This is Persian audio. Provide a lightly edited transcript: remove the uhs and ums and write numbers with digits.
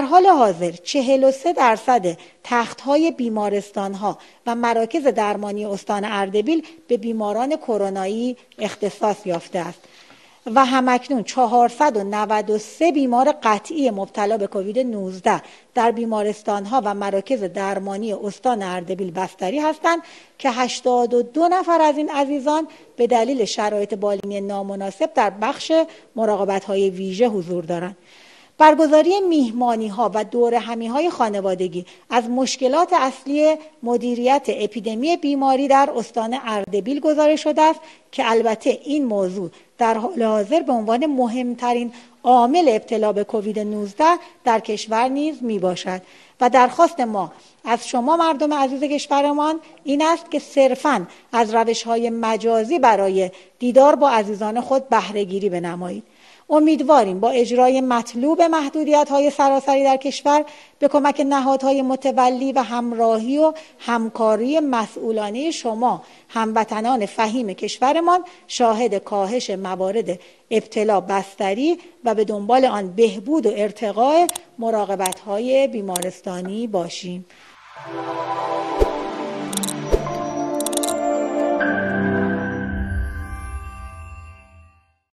در حال حاضر 43% تخت‌های بیمارستان‌ها و مراکز درمانی استان اردبیل به بیماران کرونایی اختصاص یافته است و همکنون 493 بیمار قطعی مبتلا به کووید 19 در بیمارستان‌ها و مراکز درمانی استان اردبیل بستری هستند که 82 نفر از این عزیزان به دلیل شرایط بالینی نامناسب در بخش مراقبت‌های ویژه حضور دارند. برگزاری میهمانی‌ها و دورهمی‌های خانوادگی از مشکلات اصلی مدیریت اپیدمی بیماری در استان اردبیل گزارش شده است که البته این موضوع در حال حاضر به عنوان مهمترین عامل ابتلا به کووید 19 در کشور نیز میباشد و درخواست ما از شما مردم عزیز کشورمان این است که صرفاً از روش‌های مجازی برای دیدار با عزیزان خود بهره گیری بنمایید. امیدواریم با اجرای مطلوب محدودیت‌های سراسری در کشور به کمک نهادهای متولی و همراهی و همکاری مسئولانه شما هموطنان فهیم کشورمان شاهد کاهش موارد ابتلا بستری و به دنبال آن بهبود و ارتقاء مراقبت‌های بیمارستانی باشیم.